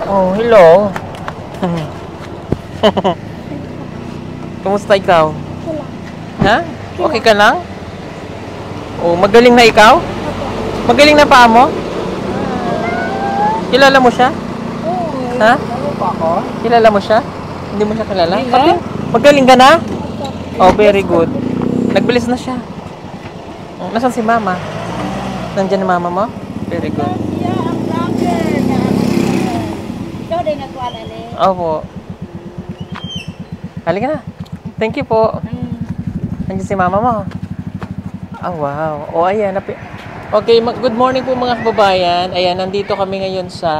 Oh, hello. Kumusta ikaw? Wala. Ha? Okay ka lang? Oh, magaling na ikaw? Magaling na paa mo? Kilala mo siya? Ha? Kilala mo siya? Hindi mo siya kilala? Okay. Magaling ka na? Oh, very good. Nagbilis na siya. Oh, nasaan si mama? Nandiyan ni mama mo? Very good. Siya ang vlogger na ikaw din nagkuala ni. Opo. Halika na. Thank you po. Nandiyan si mama mo. Oh, wow. Oh, ayan. Okay, good morning po mga kababayan. Ayan, nandito kami ngayon sa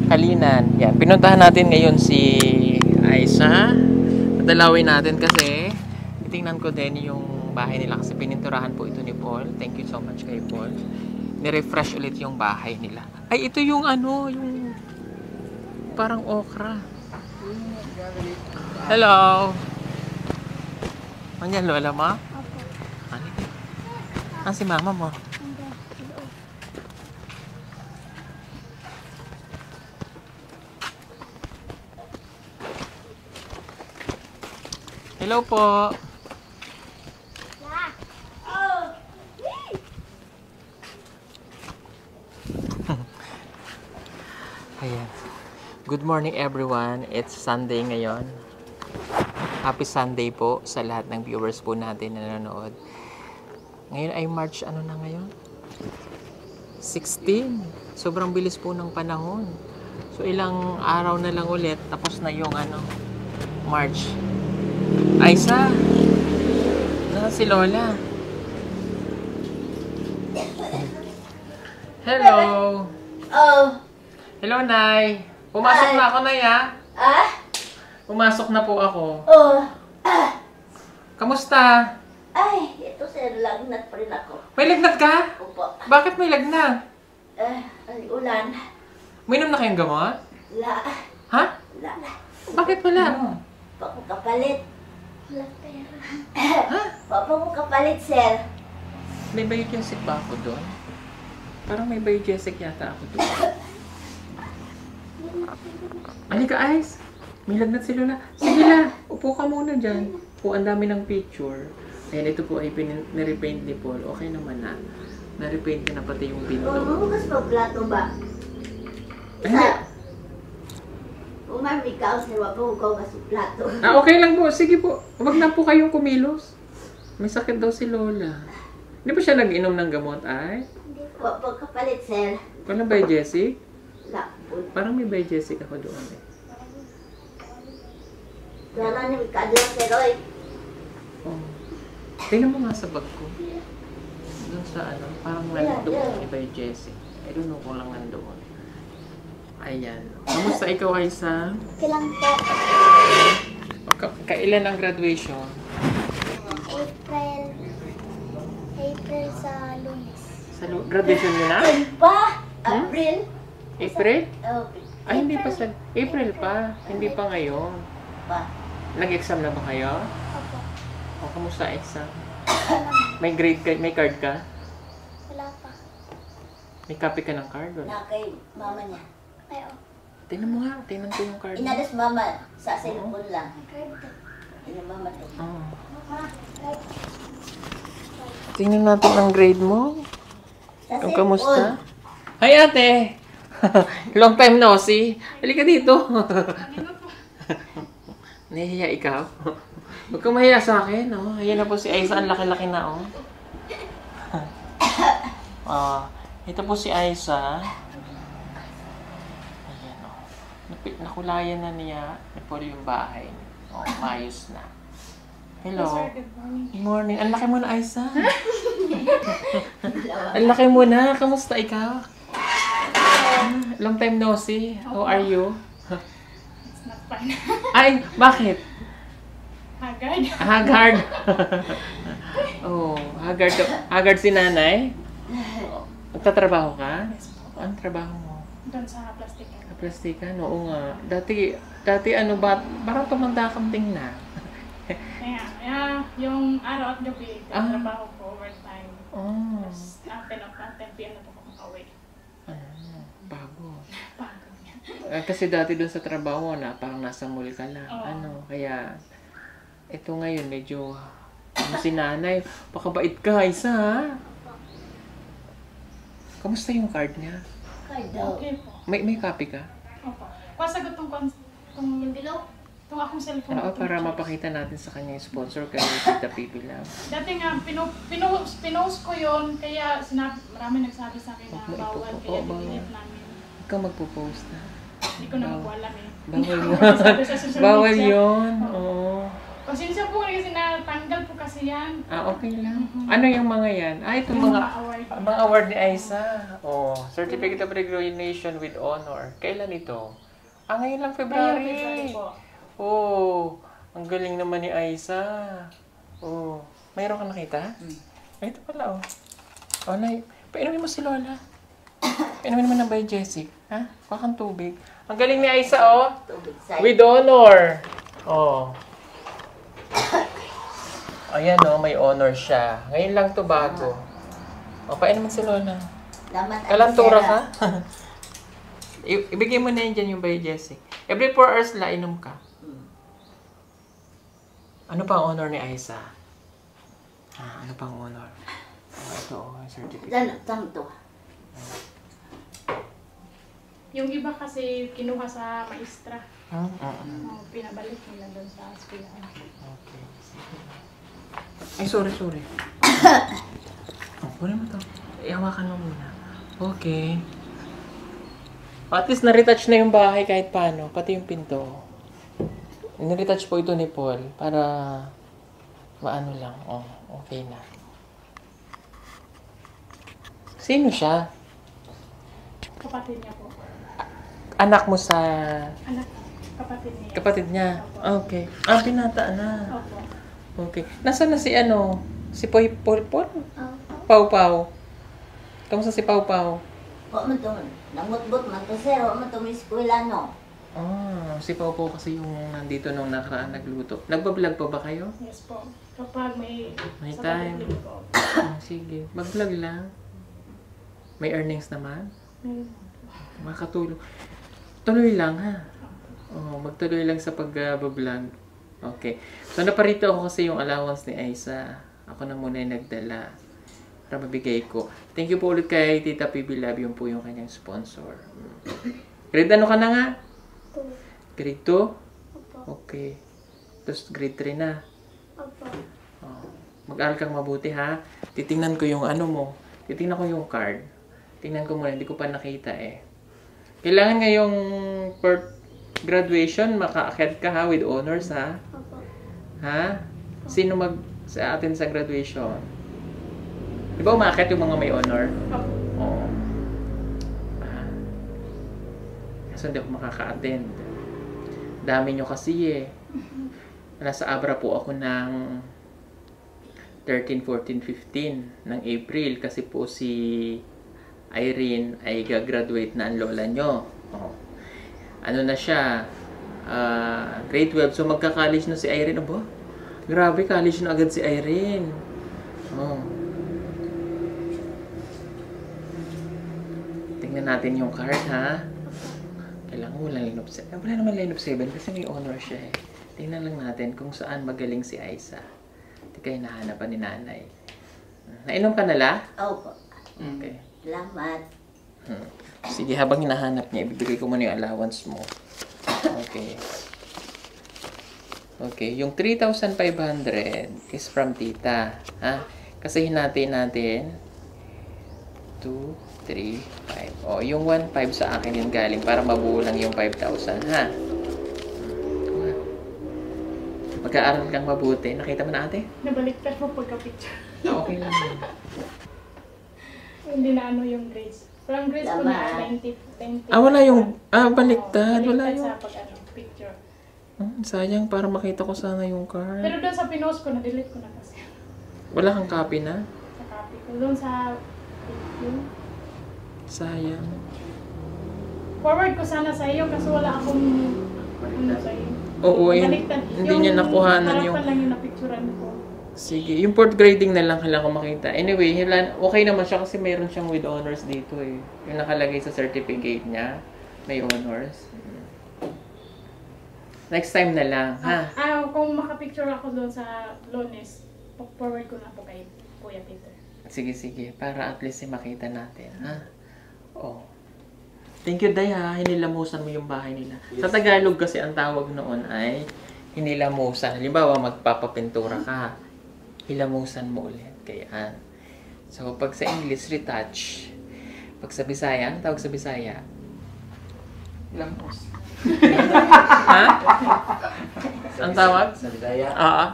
Kalinan. Yan, pinuntahan natin ngayon si Aisa. Dalawin natin kasi titingnan ko din yung bahay nila kasi pininturahan po ito ni Paul. Thank you so much kay Paul. Ni-refresh ulit yung bahay nila. Ay, ito yung ano, yung parang okra. Hello. Andiyan lola mo? Ano? Ah, si mama mo. Hello po. Ayan. Good morning everyone. It's Sunday ngayon. Happy Sunday po sa lahat ng viewers po natin na nanonood. Ngayon ay March ano na ngayon? 16. Sobrang bilis po ng panahon. So ilang araw na lang ulit tapos na yung ano March. Aisa. Nasaan si Lola? Hello. Oh. Hello, Nay. Pumasok na ako, Nay, ha? Pumasok na po ako. Oh. Kamusta? Ay, ito sir, lagnat pa rin ako. May lagnat ka? Opo. Bakit may lagnat? Ay, ulan. Minom na kayong gamot? La. Ha? La. Bakit wala? Papa mo kapalit. Wala pera. Ha? Papa mo kapalit, sir. May biogesic ba ako doon? Parang may biogesic yata ako doon. Halika, Ice. May lagnat si Lola. Sige na, upo ka muna dyan. Po, ang dami ng picture. Ayan, ito po ay nirepaint ni Paul. Okay naman na. Narepaint na pati yung pinto. Bukas pa plato ba? Ay, Umar, ikaw, sir, wapa mo kasi plato. okay lang po. Sige po. Huwag na po kayong kumilos. May sakit daw si Lola. Hindi pa siya nag-inom ng gamot, ay? Wapa kapalit, sir. Walang biogesic? La. Parang may biogesic ako doon eh. Wala niya, ikadla, sir, oy. Oh. Tingnan mo nga sa bag ko. Doon sa ano, parang nandoon iba yung Jessie. I don't know kung lang nandoon. Ayan. Kamusta ikaw, Aisa? Kailan po? Kailan ang graduation? April sa Lunes. Sa graduation nyo na? Pa? April? April? Oh, Ay, hindi pa sa... April pa. Hindi pa ngayon. pa. Nag-exam na ba kayo? Opo. O, kamusta exam? May grade ka? May card ka? Wala pa. May copy ka ng card? Wala. Na kay mama niya. Ay, oh. Tingnan mo nga. Tingnan ko yung card mo. Inadas mama sa cellphone lang. Ina mama to. Oh. Tingnan natin ang grade mo. Sa Kung kamusta? Hi, ate! Long time no see. Halika dito. Nahihiya ikaw? Huwag kang mahiya sa akin. Oh. Ayan na po si Aisa. Ang laki-laki na. Oh. Ito po si Aisa. Ayan. Oh. Nakulayan na niya. Napolo yung bahay. Oh, maayos na. Hello. Good morning. Ang laki mo na, Aisa. Ang laki mo na. Kamusta ikaw? Long time no see. How are you? It's not fine. Ay, bakit? Haggard. Haggard. Oh, haggard. Haggard si nanay? Nagtatrabaho ka? Ang trabaho mo? Doon sa plastikan. Sa plastikan? Oo nga. Dati ano ba? Parang tumanda kang tingnan. Kaya, yung araw at gabi, trabaho ko overtime. Oh. Tapos, 10 p.m. na po ako makauwi. Bago. Kasi dati doon sa trabaho na parang nasa mall ka lang. Oo. Kaya ito ngayon medyo si nanay, pakabait ka, Isa ha? Kamusta yung card niya? Kay daw. Okay po. May copy ka? Opo. Pasagot tong itong akong cellphone. Oo, itong para chat. mapakita natin sa kanya yung sponsor kay Tita Pipi Love. Dati nga, pinost ko yun, kaya marami nagsabi sa akin na Huwag mo bawal, ipo- kaya oo, bawal. dinelete namin. Huwag ka magpo-post na. Hindi ko na magwalam eh. Bawal yun. Sabi sa social Bawal media. yun. Oo. Oo. Pasensya po kasi natanggal po kasi yan. Okay lang. Ano yung mga yan? Ito Yung mga award. mga award ni Aiza. Certificate of Recognition with Honor. Kailan ito? Ngayon lang February February. po. Ang galing naman ni Aiza. Mayroon ka nakita? Ito pala Nay, painumin mo si Lola. Painumin mo na ba yung Jessic? Ha? Kuha kang tubig. Ang galing ni Aiza, Tubig sa with honor. Ayan may honor siya. Ngayon lang to bago. Painumin si Lola. Daman ang Kalantura sera. ka? Ibigay mo na yun dyan yung by Jessic. Every 4 hours la, inom ka. Ano pa ang honor ni Aiza? Ano pa ang honor? Ito, yung certificate. Saan to? Yung iba kasi kinuha sa maestra. Pinabalik nila doon sa eskwela. Okay. Ay, sorry. Kunin mo to. Ihawakan mo muna. Okay. At least na-retouch na yung bahay kahit paano. Pati yung pinto. Niretouch po ito ni Paul para maano lang. Okay na. Sino siya? Kapatid niya po. Anak mo sa Anak, kapatid niya. kapatid niya? Okay. Binata na. Opo. Okay. Nasaan na si Si Paul? Pau. Kamusta si Pau? Wa man to. Namutbot man to sir. Wa man to may eskwela no. Si Pau kasi yung nandito nung nakaraan nagluto. Nagbablog pa ba kayo? Yes po. Kapag may sa time. pag-ibig po. Sige. Mag-vlog lang. May earnings naman. Makatulong. Tuloy lang ha. Magtuloy lang sa pag-vlog. Okay. So naparito ako kasi yung allowance ni Aiza. Ako na muna yung nagdala para mabigay ko. Thank you po ulit kay Tita Pipi Love. Yung po yung kanyang sponsor. Grade ano ka na nga? Grade 2? Okay. Tapos grade 3 na. Mag-aral kang mabuti ha. Titingnan ko yung mo. Titingnan ko yung card. Tingnan ko muna. Hindi ko pa nakita eh. Kailangan ngayong per graduation, maka-akit ka ha with honors ha. Ha? Sino sa atin sa graduation? Di ba umakit yung mga may honor? Oo. Kasi hindi ako makaka-attend. Dami nyo kasi eh. Nasa Abra po ako ng 13, 14, 15 ng April kasi po si Irene ay gagraduate na ang lola nyo. Ano na siya? Grade 12. So magka-college na si Irene. Grabe, college na agad si Irene. Tingnan natin yung card ha. Kailangan mo lang line of 7. Wala naman line of 7 kasi may honor siya eh. Tingnan lang natin kung saan magaling si Aiza. Hindi kayo nahanapan ni nanay. Nainom ka na la? Opo. Okay. Salamat. Sige, habang hinahanap niya, ibibigay ko muna yung allowance mo. Okay. Okay, yung 3,500 is from tita. Ha? Kasi hinati natin 2, 3, 5. Yung 1,500 sa akin yung galing para mabuo lang yung 5,000, ha? Mag-aaral kang mabuti. Nakita mo na ate? Nabaliktad po pagka-picture. Okay lang yun. Hindi na yung grades. Parang grades po na 20. Wala yung... baliktad. Wala Baliktad yung... sa picture. Sayang, para makita ko sana yung card. Pero doon sa pinost ko, na-delete ko na kasi. Wala kang copy na? Sa copy ko. Doon sa video. Sayang. Forward ko sana sa iyo kasi wala akong sa iyo. Oo, Baliktad. hindi niya nakuhanan yung... Harapan lang yung napicturean ko. Sige, yung fourth grading na lang kailangan ko makita. Anyway, okay naman siya kasi mayroon siyang with honors dito eh. Yung nakalagay sa certificate niya. May honors. Next time na lang, ha? Kung makapicture ako doon sa Lunes, forward ko na po kay Kuya Peter. Sige, sige. Para at least makita natin, ha? Oh. Thank you, Day, ha? Hinilamusan mo yung bahay nila. Sa Tagalog kasi ang tawag noon ay hinilamusan. Halimbawa, magpapapintura ka. Hilamusan mo ulit. Kaya, so, pag sa English, retouch. Pag sa Bisaya, ang tawag sa Bisaya? Hilamos. Ha? Ang tawag? Sa Bisaya. Oo.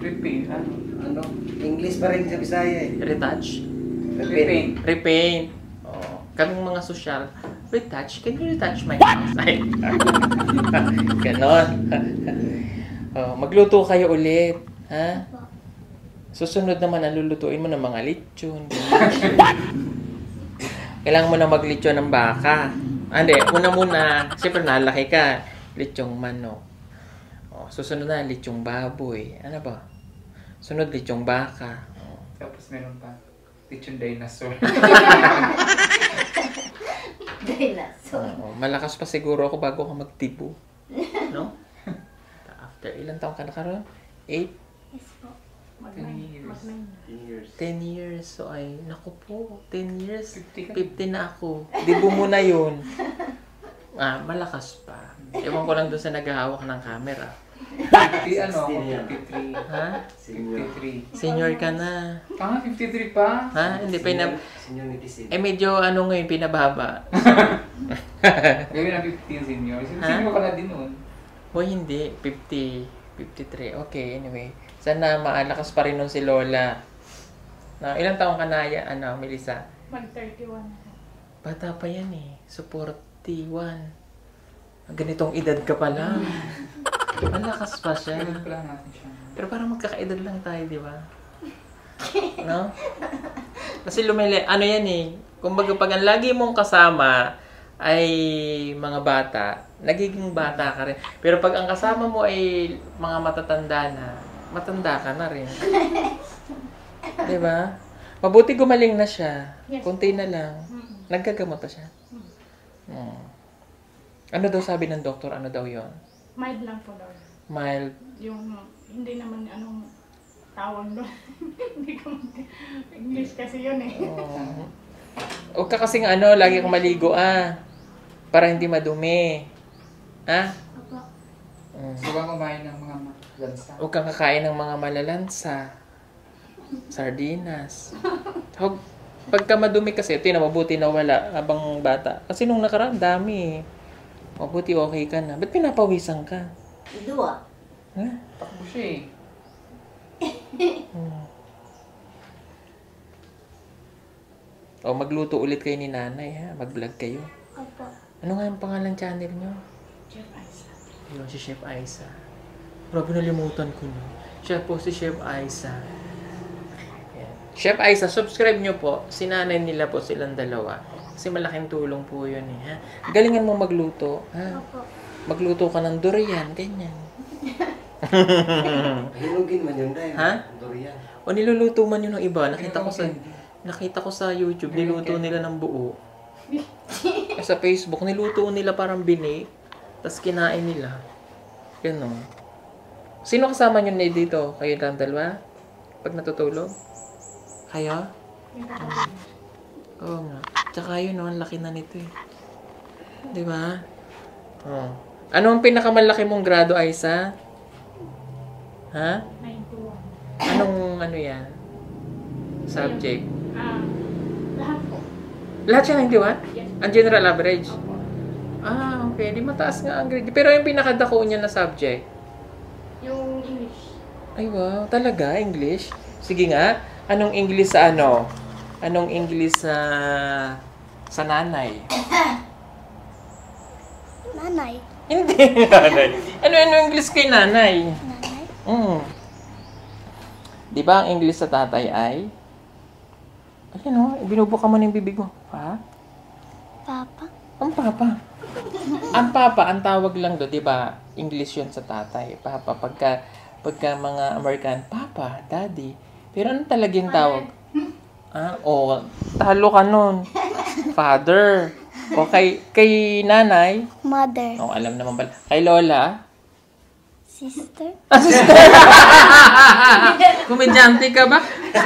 Repaint. Ano? English pa rin sa Bisaya eh. Retouch. Repaint. Repaint. Oh. Kaming mga social, retouch. Can you retouch my house? Ay. Ganon. Oh, magluto kayo ulit. Ha? Susunod naman, ang lulutuin mo ng mga lechon. Kailangan mo na maglechon ng baka. Hindi, una-muna, siyempre nalaki ka. Lechong manok. Oh, susunod na, lechong baboy. Ano ba? Sunod, lechong baka. Oh. Tapos meron pa. Lechon dinosaur. Dinosaur. Oh, malakas pa siguro ako bago ako magtibo. No? After ilang taon ka na karoon? 8? Yes po. 10 years. 10 years. So ay, naku po, 10 years. 50 ka. 50 na ako. Dibo mo na yun. Malakas pa. Ewan ko lang doon sa naghahawak ng camera. 50 ano ako? 53. Ha? 53. Senior ka na. 53 pa? Ha? Hindi, Senior medicine. medyo ano ngayon, pinababa. Gawin na 15 senior. Ha? Senior ka na din nun. O hindi, 50. 53. Okay, anyway. Sana maalakas pa rin nun si Lola. Na, ilang taong ka na, Melissa? Mag-31. Bata pa yan eh. So, 41. Ganitong edad ka pa lang. Malakas pa siya. Gawin pala natin siya. Pero parang magkakaedad lang tayo, di ba? No? Kasi ano yan eh. Kumbaga pag ang lagi mong kasama ay mga bata, nagiging bata ka rin. Pero pag ang kasama mo ay mga matatanda na, matanda ka na rin. Di ba? Mabuti gumaling na siya. Yes. Kunti na lang. Nagkagamot pa siya. Ano daw sabi ng doktor? Ano daw yon? Mild lang po daw. Mild. Yung hindi naman anong tawag doon. Hindi ko English kasi yun eh. Huwag ka kasing lagi kang maligo para hindi madumi. Ha? So ba kumain ng mga lansa? Huwag kang kakain ng mga malalansa. Sardinas. Pagka madumi kasi, ito na mabuti na wala habang bata. Kasi nung nakaraan, dami. Mabuti okay ka na. Ba't pinapawisan ka? Dua. Ha? Takbo siya eh. O magluto ulit kayo ni nanay ha. Mag-vlog kayo. Opo. Ano nga yung pangalan channel nyo? Chef Isa. Yun, si Chef Aiza. Grabe, nalimutan ko na. Siya po si Chef Aiza. Ayan. Chef Aiza, subscribe nyo po. Sinanay nila po silang dalawa. Kasi malaking tulong po yun eh. Ha? Galingan mo magluto. Ha? Opo. Magluto ka ng durian, ganyan. Hinugin man yun dahil. Ha? Durian. O niluluto man yun ng iba. Nakita ko sa YouTube, niluto nila ng buo. Sa Facebook, niluto nila parang bini. Tapos kinain nila. Ganun. Sino kasama nyo na dito? Kayo lang dalawa? Pag natutulog? Kayo? Oo nga. Tsaka yun, ang laki na nito eh. Di ba? Oh. Ano ang pinakamalaki mong grado, Aiza? Ha? 91. Anong yan? Subject? Lahat po. Lahat siya 91? Yes. Ang general average? Opo. Okay. Di mataas nga ang grade. Pero yung pinakadako niya na subject? Yung English. Ay, wow. Talaga? English? Sige nga. Anong English sa ano? Anong English sa nanay? Nanay. Hindi, nanay. Ano English kay nanay? Nanay? Di ba ang English sa tatay ay? Ayan o, binubuka mo ng bibig mo. Ha? Papa? Ang papa. Ang papa, ang tawag lang do, di ba? English yun sa tatay. Papa, pagka mga American, papa, daddy. Pero ano talagang tawag? Talo ka nun. Father. O kay nanay? Mother. O, alam naman pala. Kay lola? Sister. Komedyante ka ba?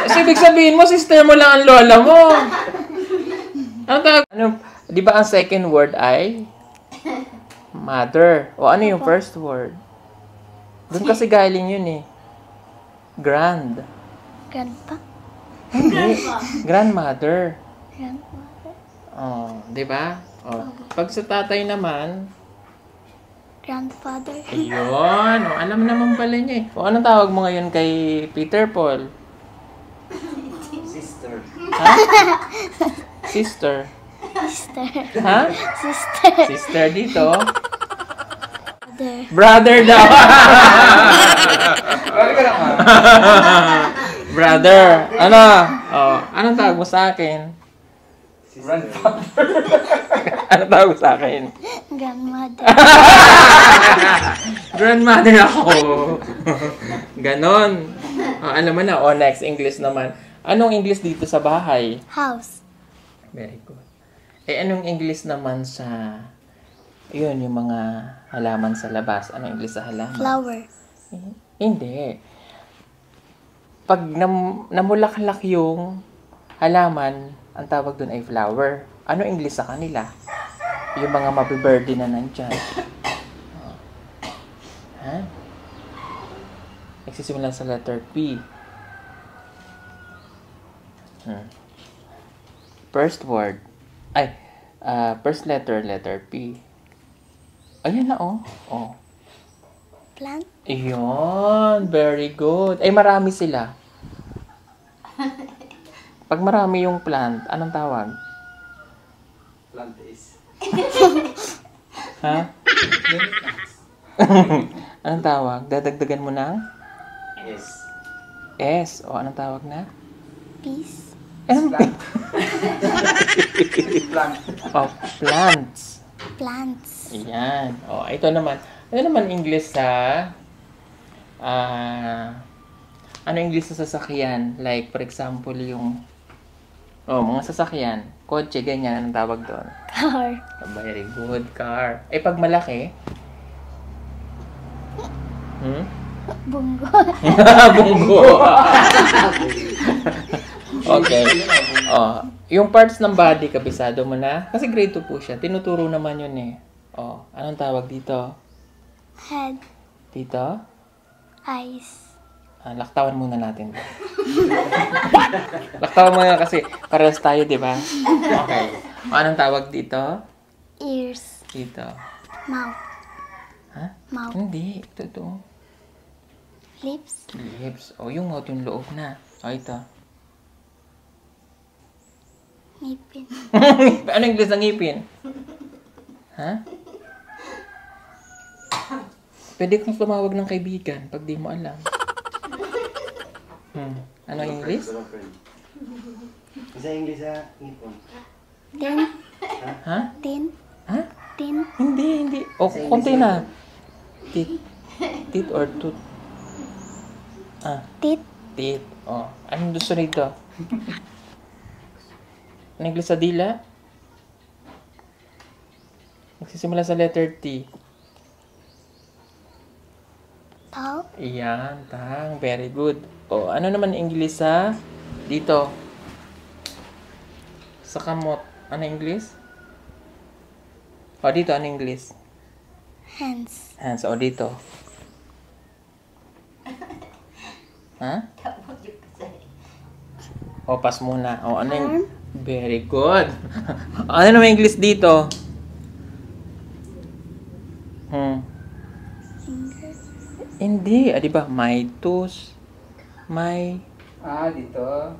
Ibig sabihin mo, sister mo lang ang lola mo. Ano tawag? Di ba ang second word ay mother? O ano yung first word? Doon kasi galing yun eh. Grand. Grandpa. Hindi. Grandmother. Grandmother. Oh, di ba? Oh. Pag sa tatay naman, Grandfather. ayun. Oh, alam naman pala niya eh. O anong tawag mo ngayon kay Peter Paul? Sister. Ha? Sister. Sister. Ha? Sister. Sister dito. Mother. Brother daw. Balik ka naman. Brother. Ano? Oh, anong tawag mo sa akin? Grandfather. Anong tawag mo sa akin? Grandmother. Grandmother ako. Ganon. Oh, alam mo na. Oh, next. English naman. Anong English dito sa bahay? House. Very good. Eh, anong English naman sa... Yun, yung mga halaman sa labas. Anong English sa halaman? Flower. Hindi. Pag namulaklak yung halaman, ang tawag dun ay flower. Ano English sa kanila? Yung mga mabibirthday na nandyan. Oh. Ha? Nagsisimula sa letter P. First word. Ay, first letter P. Ayan na, oh. Oh. Plant. Iyon, very good. Eh, marami sila. Pag marami yung plant, anong tawag? Plant is. Ha? Anong tawag? Dadagdagan mo ng Yes. S. O, anong tawag na? Peace. Plant. Plant. O, plants. Plants. Ayan. O, ito naman. Ano naman English sa... ano English sa sasakyan? Like, for example, yung... mga sasakyan. Kotse, ganyan. Anong tawag doon? Car. Very good, car. Eh, pag malaki? Bungo. Bunggo. Okay. Oh, yung parts ng body, kabisado mo na? Kasi grade 2 po siya. Tinuturo naman yun eh. Oh, anong tawag dito? Head. Dito? Eyes. Laktawan muna natin. Laktawan muna kasi parehas tayo, di ba? Okay. O, anong tawag dito? Ears. Dito. Mouth. Ha? Mouth. Hindi. Ito. Lips. Lips. O, yung mouth yung loob na. O, ito. Ngipin. Ano English ng ngipin? Ha? Pwede kang tumawag ng kaibigan pag di mo alam. Ano English? Girlfriend. Sa English sa Nippon. Tin. Ha? Tin. Ha? Tin. Hindi. O, konti na. Teeth or tooth? Tit. Teeth. O, anong gusto rito? Ano English sa dila? Magsisimula sa letter T. Tao. Iyan, tang. Very good. O, ano naman English sa dito? Sa kamot. Ano English? O, dito. Ano English? Hands. Hands. O, dito. Ha? O, pass muna. O, ano yung... Very good. Ano naman English dito? Finger. Hindi. Di ba? My toes. My... Dito.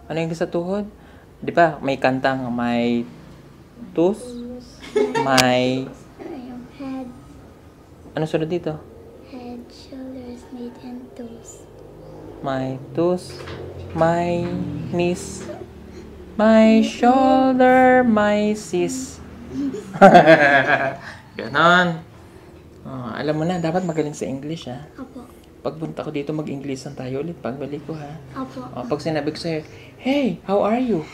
Ano yung sa tuhod? Di ba? May kantang my toes, my... Yung head. Ano sunod dito? Head, shoulders, knee, and toes. My toes, my knees, my shoulder, my sis. Ganon. Alam mo na, dapat magaling sa English, ha? Opo. Pagpunta ko dito, mag-Englishan tayo ulit. Pagbalik ko, ha? Opo. Pag sinabi ko sa'yo, hey, how are you?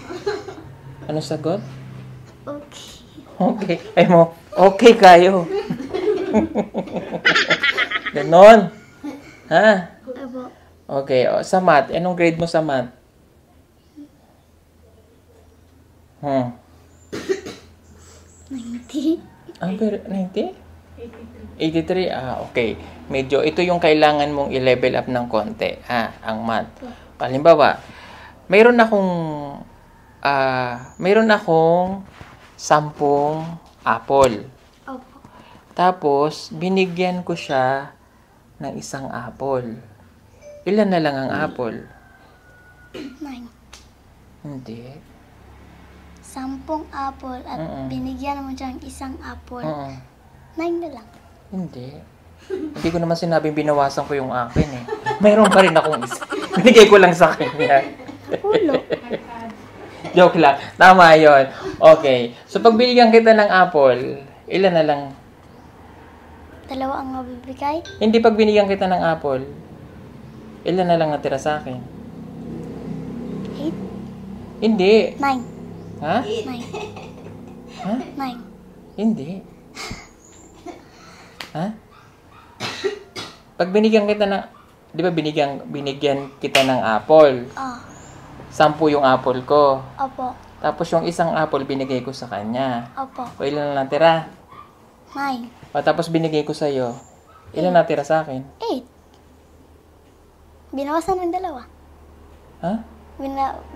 Ano sagot? Okay. Ay mo, okay kayo. Ganon. Ha? Opo. Okay. O, sa math, anong grade mo sa math? 90. Ah, pero 90? 83. Ah, okay. Medyo, ito yung kailangan mong i-level up ng konti, ang math. Halimbawa, mayroon akong 10 apple. Opo. Tapos, binigyan ko siya ng isang apple. Ilan na lang ang apple? 9. Hindi. 10 apple at binigyan mo siyang isang apple. 9 na lang. Hindi. Hindi ko naman sinabing binawasan ko yung akin eh. Mayroon pa rin akong isa. Binigay ko lang sa kanya. Ulo. Joke lang. Tama yon. Okay. So, pag binigyan kita ng apple, ilan na lang? 2 ang mabibigay. Hindi pag binigyan kita ng apple, ilan na lang natira sa akin? 8. Hindi. 9. Ha? 9. Ha? 9. Hindi. Ha? Pag binigyan kita ng, di ba binigyan kita ng apple? Ah. 10 yung apple ko. Opo. Tapos yung isang apple binigay ko sa kanya. Opo. O ilan na natira? 9. O tapos binigay ko sa iyo. Ilan natira sa akin? 8. Binawasan mo ng 2. Ha?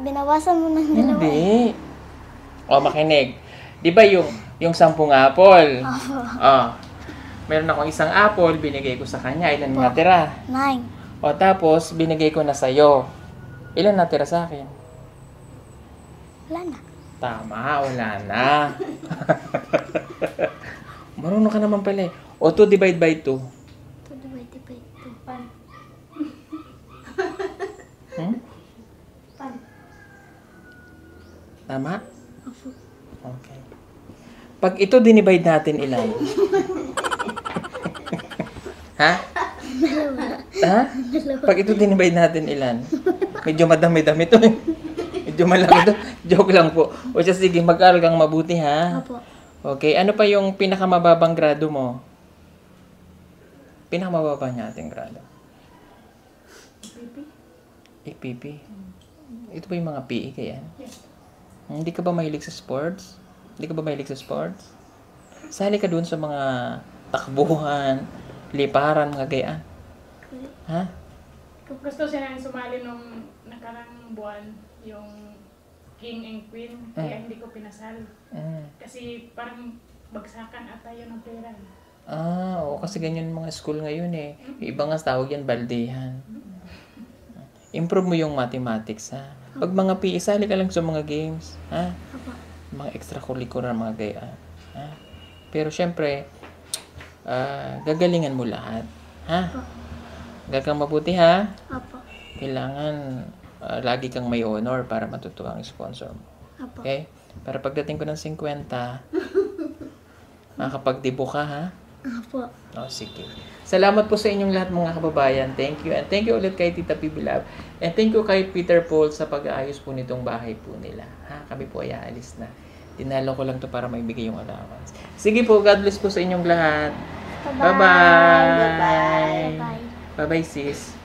Binawasan mo ng 2. Hindi. O makinig. Di ba yung 10 apple? Opo. Meron akong isang apple, binigay ko sa kanya. Ilan natira? 9. O tapos binigay ko na sa iyo. Ilan natira sa akin? Wala na. Tama, wala na. Marunong ka naman pala eh. O 2 divide by 2. 2 divided by 2. Hmm? Tama? Opo. Okay. Pag ito dinivide natin ilan? Ha? Ha? Pag ito dinivide natin ilan? Medyo madami-dami to eh. Medyo malaki to. Joke lang po. O siya, sige, mag-aral kang mabuti ha. Opo. Okay, ano pa yung pinakamababang grado mo? Pinakamababa niya ating grado? EPP. Ito ba yung mga PE kaya? Hindi ka ba mahilig sa sports? Hindi ka ba mahilig sa sports? Sali ka dun sa mga takbuhan, liparan, mga gayaan. Ha? Gusto siya nang sumali nung nakarang buwan, yung King and Queen, kaya hindi ko pinasali. Kasi parang bagsakan ata yun ng pera. Oo, kasi ganyan mga school ngayon eh. Yung iba nga tawag yan, baldehan. Improve mo yung mathematics, ha? Pag mga PE, sali ka lang sa mga games, ha? Opo. Mga extracurricular, mga gayaan. Ha? Pero syempre, gagalingan mo lahat, ha? Gagang mabuti, ha? Opo. Kailangan lagi kang may honor para matutuwa ang sponsor mo. Opo. Okay? Para pagdating ko ng 50, makakapagdibo ka, ha? Opo. O, sige. Salamat po sa inyong lahat mga kababayan. Thank you. And thank you ulit kay Tita PB Love. And thank you kay Peter Paul sa pag-aayos po nitong bahay po nila. Ha? Kami po ay aalis na. Tinalo ko lang to para maibigay yung allowance. Sige po, God bless po sa inyong lahat. Bye-bye. Bye-bye. Bye-bye. Bye-bye, sis.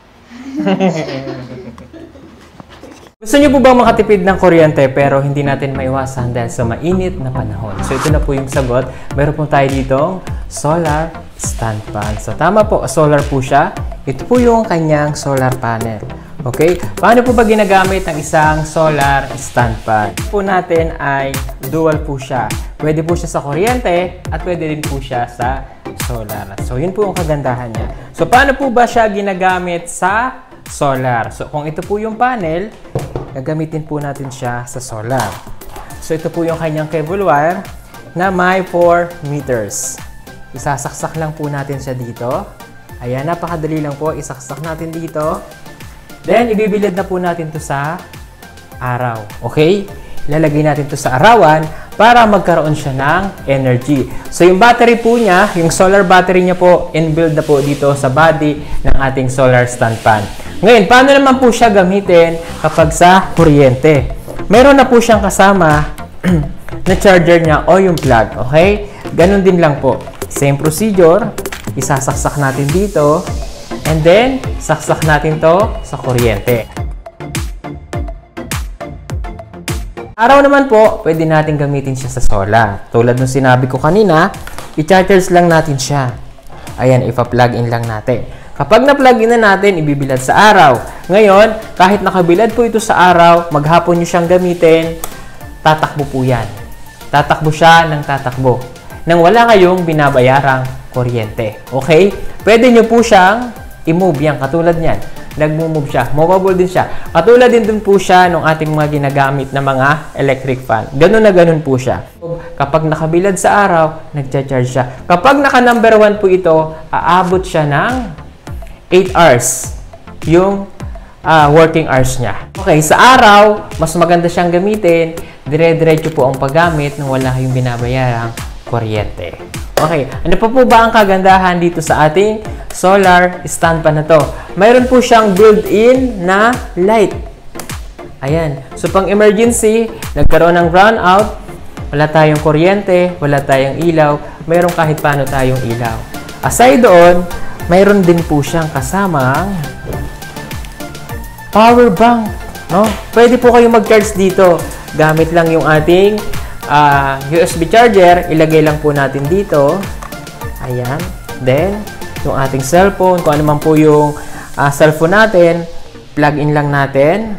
Gusto niyo po bang makatipid ng kuryente pero hindi natin maiwasan dahil sa mainit na panahon? So ito na po yung sagot. Meron po tayo ditong solar stand fan. So tama po, solar po siya. Ito po yung kanyang solar panel. Okay? Paano po ba ginagamit ang isang solar stand fan? Po natin ay dual po siya. Pwede po siya sa kuryente at pwede din po siya sa solar. So yun po yung kagandahan niya. So paano po ba siya ginagamit sa solar? So kung ito po yung panel, gagamitin po natin siya sa solar. So ito po yung kanyang cable wire na may 4 meters. Isasaksak lang po natin siya dito. Ayan, napakadali lang po. Isaksak natin dito. Then, ibibilad na po natin to sa araw. Okay? Ilalagay natin to sa arawan para magkaroon siya ng energy. So, yung battery po niya, yung solar battery niya po, inbuilt na po dito sa body ng ating solar stand fan. Ngayon, paano naman po siya gamitin kapag sa kuryente? Meron na po siyang kasama na charger niya o yung plug. Okay? Ganun din lang po. Same procedure. Isasaksak natin dito. And then, saksak natin to sa kuryente. Araw naman po, pwede natin gamitin siya sa solar. Tulad ng sinabi ko kanina, i-charge lang natin siya. Ayan, ipa-plug in lang natin. Kapag na-plug in na natin, ibibilad sa araw. Ngayon, kahit nakabilad po ito sa araw, maghapon nyo siyang gamitin, tatakbo po yan. Tatakbo siya ng tatakbo. Nang wala kayong binabayarang kuryente. Okay? Pwede nyo po siyang i-move yan, katulad niyan. Nag-move siya. Movable din siya. Katulad din dun po siya ng ating mga ginagamit na mga electric fan. Ganun na ganun po siya. Kapag nakabilad sa araw, nagcha-charge siya. Kapag naka number 1 po ito, aabot siya ng 8 hours yung working hours niya. Okay, sa araw, mas maganda siyang gamitin. Dire-diretso po ang paggamit nang wala kayong binabayarang kuryente. Okay, ano pa po ba ang kagandahan dito sa ating solar stand pan na to? Mayroon po siyang built-in na light. Ayan. So, pang emergency, nagkaroon ng brownout, wala tayong kuryente, wala tayong ilaw, mayroon kahit paano tayong ilaw. Aside doon, mayroon din po siyang kasamang power bank. No? Pwede po kayong mag-charge dito. Gamit lang yung ating USB charger, ilagay lang po natin dito. Ayan. Then, yung ating cellphone, kung ano man po yung cellphone natin, plug in lang natin.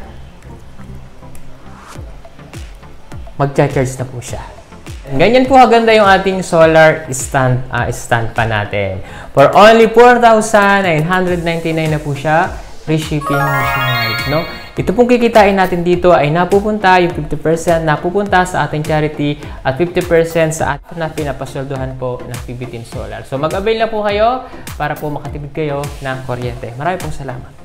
Mag-charge na po siya. Ganyan po kaganda yung ating solar stand pa natin. For only 4,999 na po siya, free shipping nationwide, no? Ito pong kikitain natin dito ay napupunta, yung 50% napupunta sa ating charity at 50% sa ating na pinapasweldohan po ng PB Team Solar. So mag-avail na po kayo para po makatipid kayo ng kuryente. Maraming pong salamat.